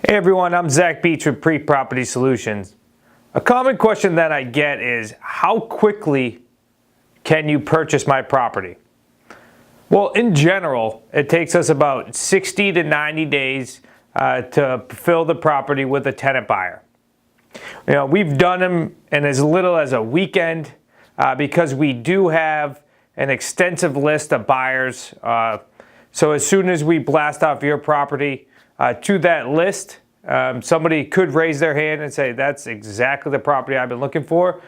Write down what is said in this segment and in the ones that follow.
Hey everyone, I'm Zach Beach with Pre-Property Solutions. A common question that I get is, how quickly can you purchase my property? Well, in general, it takes us about 60 to 90 days to fill the property with a tenant buyer. We've done them in as little as a weekend because we do have an extensive list of buyers. So as soon as we blast off your property to that list, somebody could raise their hand and say, that's exactly the property I've been looking for.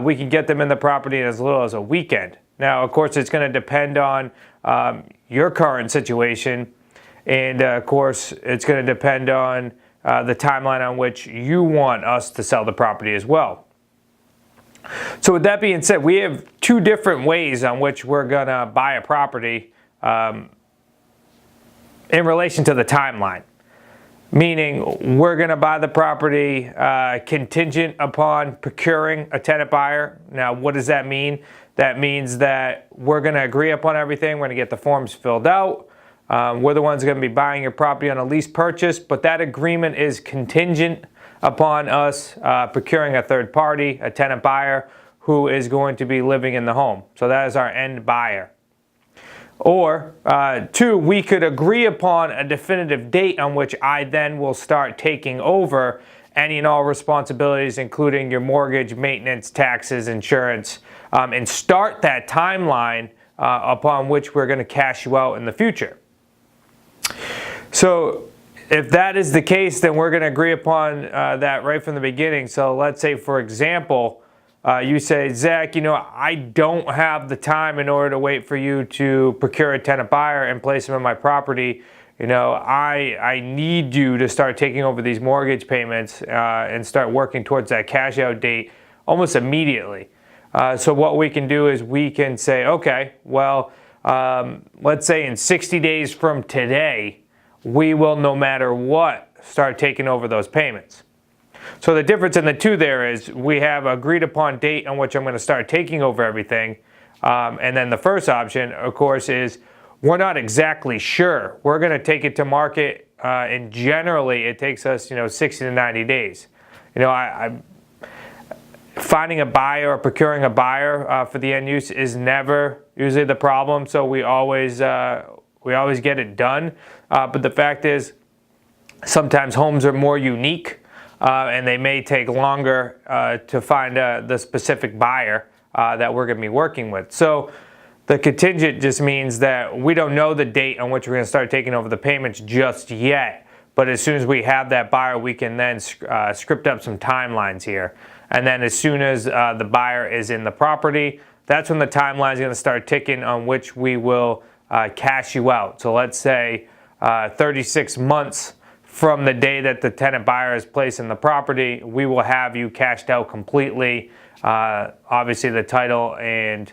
We can get them in the property in as little as a weekend. Now, of course, it's going to depend on your current situation. And of course, it's going to depend on the timeline on which you want us to sell the property as well. So with that being said, we have two different ways on which we're going to buy a property in relation to the timeline. Meaning, we're going to buy the property contingent upon procuring a tenant buyer. Now, what does that mean? That means that we're going to agree upon everything. We're going to get the forms filled out. We're the ones going to be buying your property on a lease purchase, but that agreement is contingent upon us procuring a third party, a tenant buyer, who is going to be living in the home. So that is our end buyer. Or two, we could agree upon a definitive date on which I then will start taking over any and all responsibilities, including your mortgage, maintenance, taxes, insurance, and start that timeline upon which we're going to cash you out in the future. So if that is the case, then we're going to agree upon that right from the beginning. So let's say, for example, you say, Zach, I don't have the time in order to wait for you to procure a tenant buyer and place them in my property. I need you to start taking over these mortgage payments and start working towards that cash out date almost immediately. So what we can do is we can say, okay, well, let's say in 60 days from today, we will, no matter what, start taking over those payments. So the difference in the two there is we have agreed upon date on which I'm going to start taking over everything. And then the first option, of course, is we're not exactly sure. We're going to take it to market, and generally it takes us, 60 to 90 days. Finding a buyer or procuring a buyer for the end use is never usually the problem. So we always get it done. But the fact is, sometimes homes are more unique. And they may take longer to find the specific buyer that we're going to be working with. So the contingent just means that we don't know the date on which we're going to start taking over the payments just yet. But as soon as we have that buyer, we can then script up some timelines here. And then as soon as the buyer is in the property, that's when the timeline is going to start ticking on which we will cash you out. So let's say 36 months from the day that the tenant buyer is placed in the property, we will have you cashed out completely. Obviously, the title and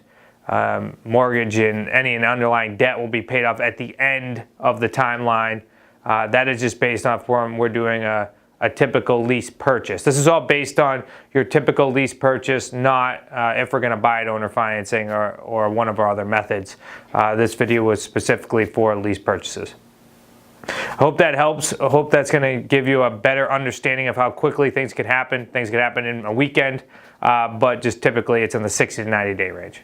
mortgage and any underlying debt will be paid off at the end of the timeline. That is just based off when we're doing a typical lease purchase. This is all based on your typical lease purchase, not if we're going to buy it owner financing or one of our other methods. This video was specifically for lease purchases. I hope that helps. I hope that's going to give you a better understanding of how quickly things could happen. Things could happen in a weekend, but just typically it's in the 60 to 90 day range.